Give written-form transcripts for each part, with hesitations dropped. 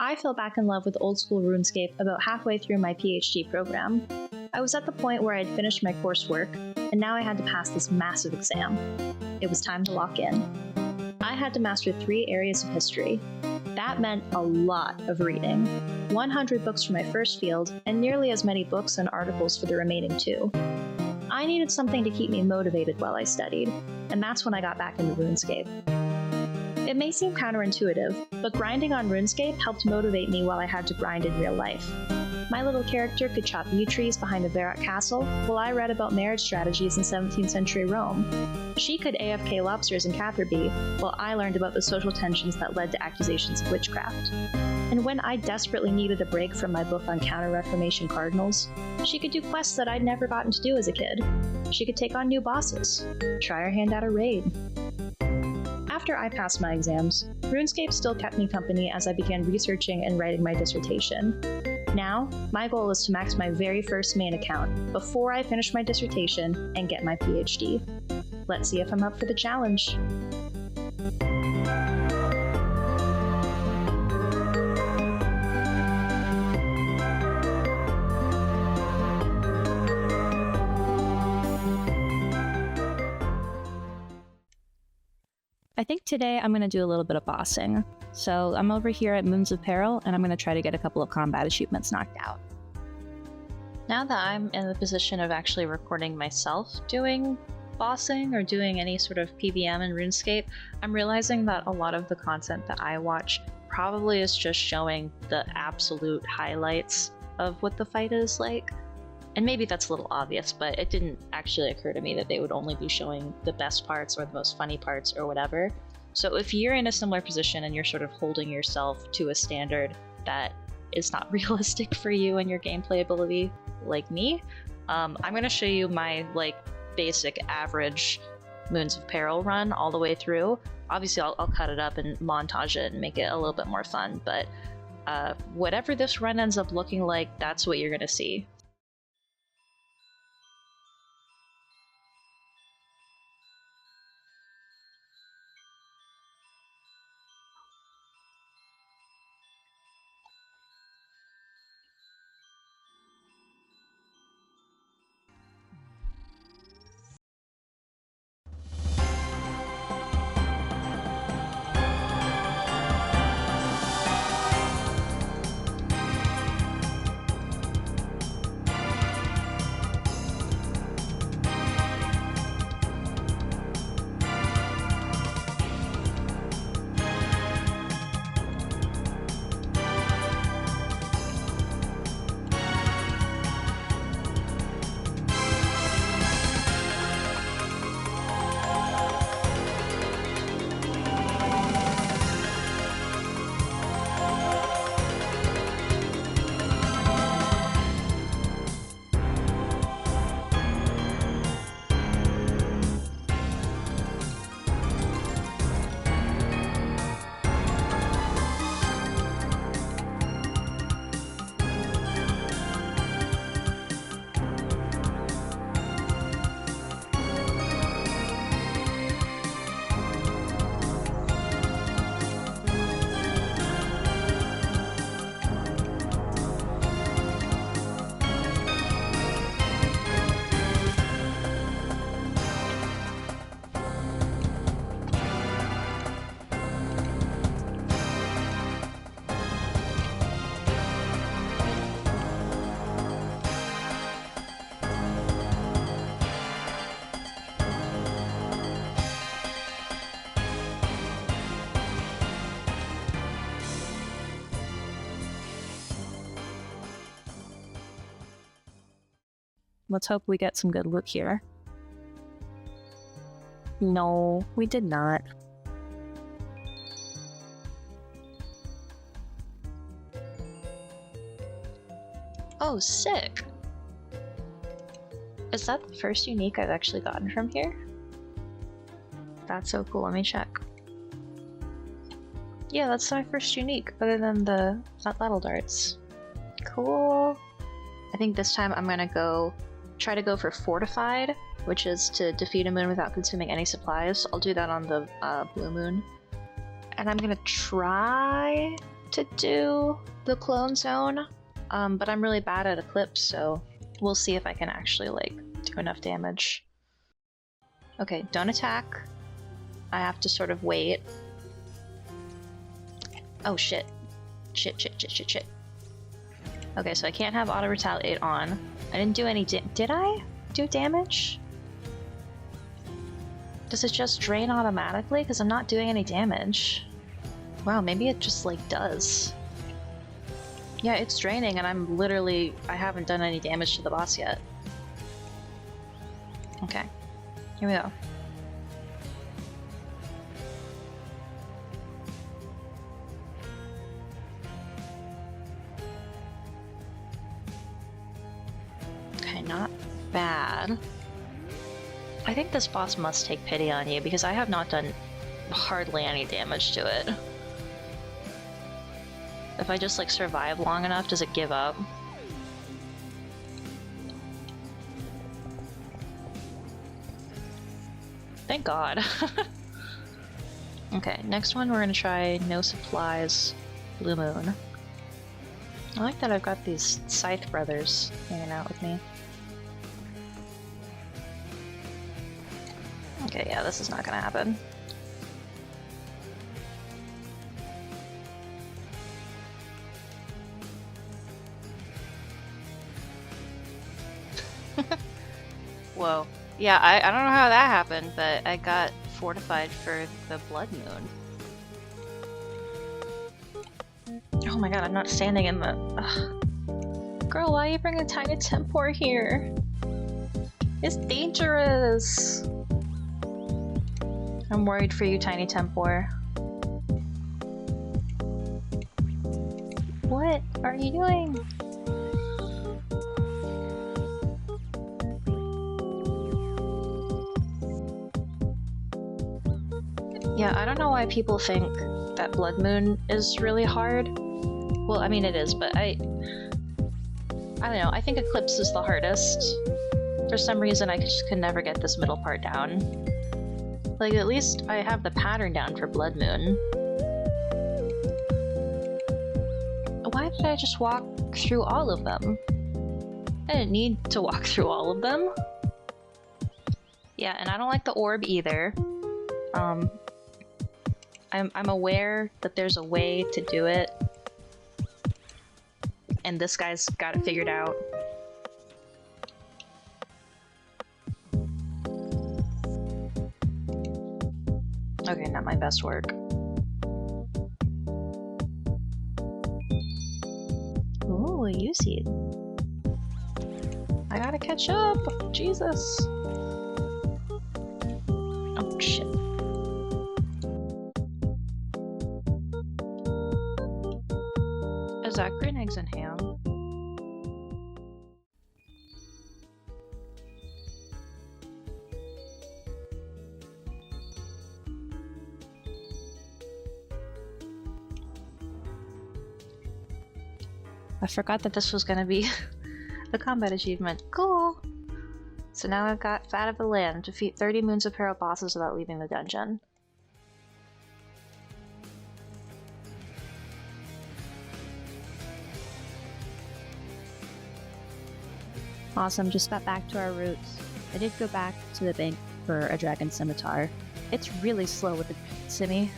I fell back in love with old school RuneScape about halfway through my PhD program. I was at the point where I had finished my coursework, and now I had to pass this massive exam. It was time to lock in. I had to master 3 areas of history. That meant a lot of reading. 100 books for my first field, and nearly as many books and articles for the remaining 2. I needed something to keep me motivated while I studied, and that's when I got back into RuneScape. It may seem counterintuitive, but grinding on RuneScape helped motivate me while I had to grind in real life. My little character could chop yew trees behind the Varrock Castle, while I read about marriage strategies in 17th century Rome. She could AFK lobsters in Catherby, while I learned about the social tensions that led to accusations of witchcraft. And when I desperately needed a break from my book on Counter-Reformation cardinals, she could do quests that I'd never gotten to do as a kid. She could take on new bosses, try her hand at a raid. After I passed my exams, RuneScape still kept me company as I began researching and writing my dissertation. Now, my goal is to max my very first main account before I finish my dissertation and get my PhD. Let's see if I'm up for the challenge. I think today I'm going to do a little bit of bossing. So I'm over here at Moons of Peril, and I'm going to try to get a couple of combat achievements knocked out. Now that I'm in the position of actually recording myself doing bossing or doing any sort of PVM in RuneScape, I'm realizing that a lot of the content that I watch probably is just showing the absolute highlights of what the fight is like. And maybe that's a little obvious, but it didn't actually occur to me that they would only be showing the best parts or the most funny parts or whatever. So if you're in a similar position and you're sort of holding yourself to a standard that is not realistic for you and your gameplay ability, like me, I'm going to show you my basic average Moons of Peril run all the way through. Obviously I'll cut it up and montage it and make it a little bit more fun, but whatever this run ends up looking like, that's what you're going to see. Let's hope we get some good loot here. No, we did not. Oh, sick! Is that the first unique I've actually gotten from here? That's so cool, let me check. Yeah, that's my first unique, other than the battle darts. Cool! I think this time I'm gonna try to go for Fortified, which is to defeat a moon without consuming any supplies. I'll do that on the blue moon. And I'm gonna try to do the clone zone, but I'm really bad at Eclipse, so we'll see if I can actually, like, do enough damage. Okay, don't attack. I have to sort of wait. Oh shit. Shit. Okay, so I can't have auto retaliate on. I didn't do any did I do damage? Does it just drain automatically? Because I'm not doing any damage. Wow, maybe it just, like, does. Yeah, it's draining and I haven't done any damage to the boss yet. Okay, here we go. Okay, not bad. I think this boss must take pity on you because I have not done hardly any damage to it. If I just, like, survive long enough, does it give up? Thank God. Okay, next one we're gonna try no supplies, blue moon. I like that I've got these Scythe brothers hanging out with me. Okay, yeah, this is not gonna happen. Whoa. Yeah, I don't know how that happened, but I got fortified for the blood moon. Oh my god, I'm not standing in the... Ugh. Girl, why are you bringing tiny tempor here? It's dangerous! I'm worried for you, tiny tempor. What are you doing? Yeah, I don't know why people think that Blood Moon is really hard. Well, I mean it is, but I don't know, I think Eclipse is the hardest. For some reason I just could never get this middle part down. Like, at least I have the pattern down for Blood Moon. Why did I just walk through all of them? I didn't need to walk through all of them. Yeah, and I don't like the orb either. I'm aware that there's a way to do it. And this guy's got it figured out. Okay, not my best work. Ooh, you see. I gotta catch up! Jesus! Oh, shit. Is that green eggs and ham? I forgot that this was gonna be a combat achievement. Cool! So now I've got Fat of the Land. Defeat 30 Moons of Peril bosses without leaving the dungeon. Awesome, just got back to our roots. I did go back to the bank for a dragon scimitar. It's really slow with the simi.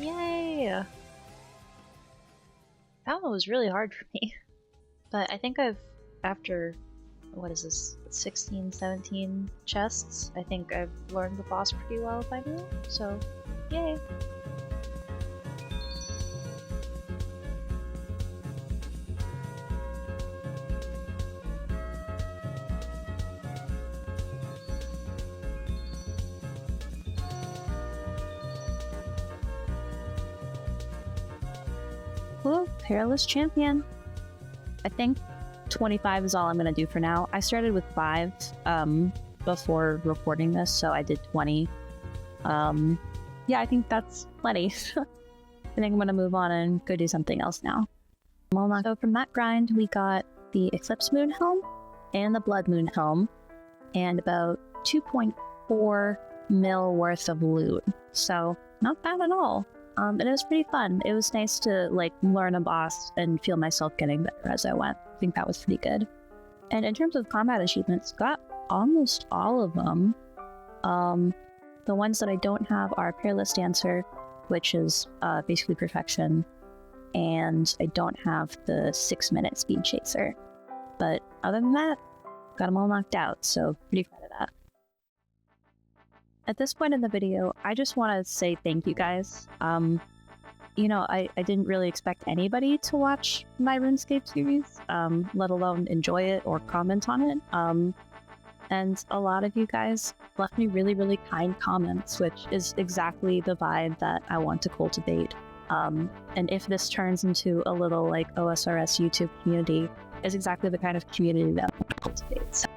Yay! That one was really hard for me. But I think after, what is this, 16, 17 chests, I think I've learned the boss pretty well by now, so yay! Whoa, Perilous Champion. I think 25 is all I'm going to do for now. I started with 5 before recording this, so I did 20. Yeah, I think that's plenty. I think I'm going to move on and go do something else now. So from that grind, we got the Eclipse Moon Helm and the Blood Moon Helm and about 2.4 mil worth of loot. So not bad at all. It was pretty fun. It was nice to like learn a boss and feel myself getting better as I went. I think that was pretty good. And in terms of combat achievements, got almost all of them. The ones that I don't have are Peerless Dancer, which is basically perfection, and I don't have the 6-minute Speed Chaser. But other than that, got them all knocked out, so pretty proud of that. At this point in the video, I just want to say thank you guys. You know, I didn't really expect anybody to watch my RuneScape series, let alone enjoy it or comment on it. And a lot of you guys left me really, really kind comments, which is exactly the vibe that I want to cultivate. And if this turns into a little like OSRS YouTube community, is exactly the kind of community that I want to cultivate. So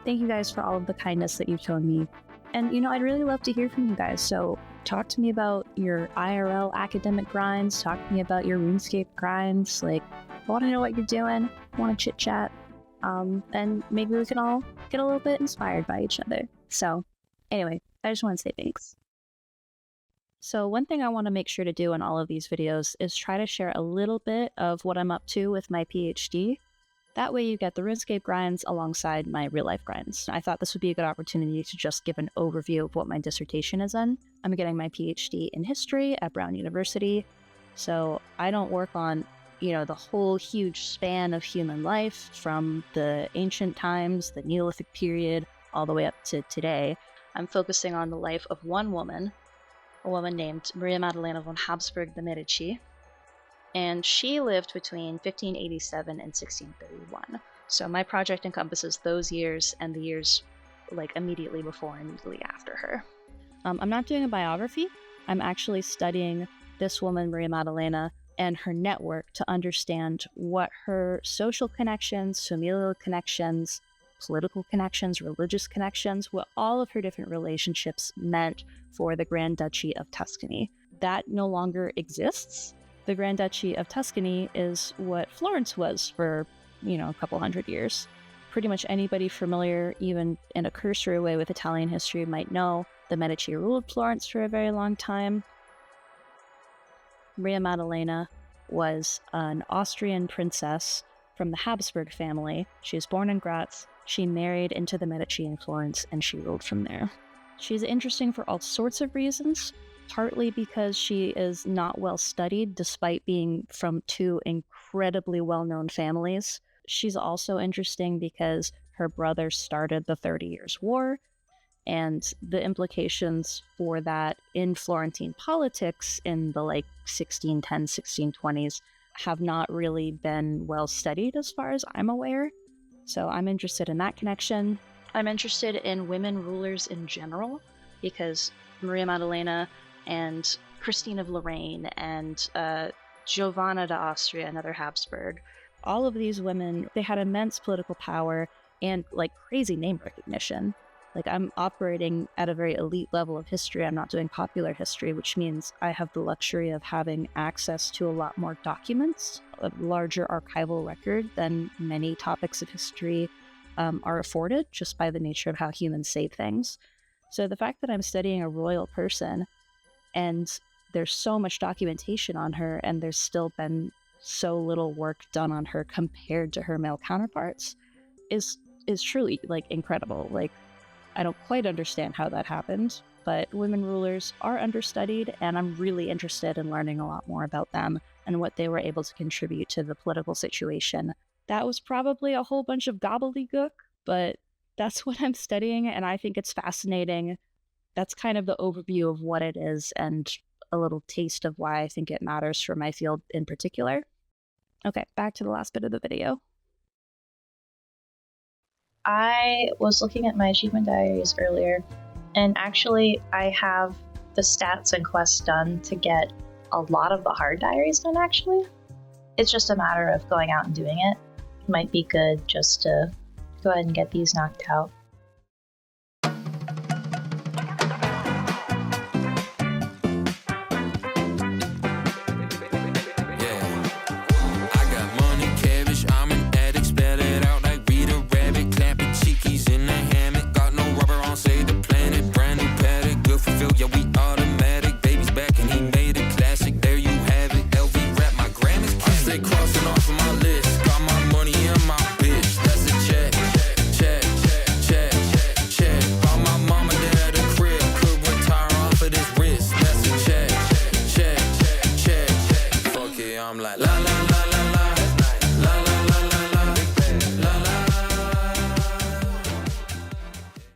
thank you guys for all of the kindness that you've shown me. And, you know, I'd really love to hear from you guys. So talk to me about your IRL academic grinds. Talk to me about your RuneScape grinds. Like, I want to know what you're doing. I want to chit chat. And maybe we can all get a little bit inspired by each other. So anyway, I just want to say thanks. So one thing I want to make sure to do in all of these videos is try to share a little bit of what I'm up to with my PhD. That way you get the RuneScape grinds alongside my real life grinds. I thought this would be a good opportunity to just give an overview of what my dissertation is in. I'm getting my PhD in history at Brown University. So I don't work on, you know, the whole huge span of human life from the ancient times, the Neolithic period, all the way up to today. I'm focusing on the life of one woman, a woman named Maria Maddalena von Habsburg de Medici. And she lived between 1587 and 1631. So my project encompasses those years and the years like immediately before and immediately after her. I'm not doing a biography. I'm actually studying this woman, Maria Maddalena, and her network to understand what her social connections, familial connections, political connections, religious connections, what all of her different relationships meant for the Grand Duchy of Tuscany. That no longer exists. The Grand Duchy of Tuscany is what Florence was for, you know, a couple hundred years. Pretty much anybody familiar, even in a cursory way with Italian history, might know the Medici ruled Florence for a very long time. Maria Maddalena was an Austrian princess from the Habsburg family. She was born in Graz. She married into the Medici in Florence, and she ruled from there. She's interesting for all sorts of reasons. Partly because she is not well studied, despite being from 2 incredibly well-known families. She's also interesting because her brother started the 30 Years' War, and the implications for that in Florentine politics in the like 1610s, 1620s have not really been well studied as far as I'm aware. So I'm interested in that connection. I'm interested in women rulers in general because Maria Maddalena and Christine of Lorraine and Giovanna d'Austria, another Habsburg. All of these women, they had immense political power and like crazy name recognition. Like I'm operating at a very elite level of history. I'm not doing popular history, which means I have the luxury of having access to a lot more documents, a larger archival record than many topics of history are afforded just by the nature of how humans say things. So the fact that I'm studying a royal person and there's so much documentation on her and there's still been so little work done on her compared to her male counterparts is truly like incredible. Like I don't quite understand how that happened, but women rulers are understudied and I'm really interested in learning a lot more about them and what they were able to contribute to the political situation. That was probably a whole bunch of gobbledygook, but that's what I'm studying and I think it's fascinating. That's kind of the overview of what it is and a little taste of why I think it matters for my field in particular. Okay, back to the last bit of the video. I was looking at my achievement diaries earlier, and actually I have the stats and quests done to get a lot of the hard diaries done, actually. It's just a matter of going out and doing it. might be good just to go ahead and get these knocked out.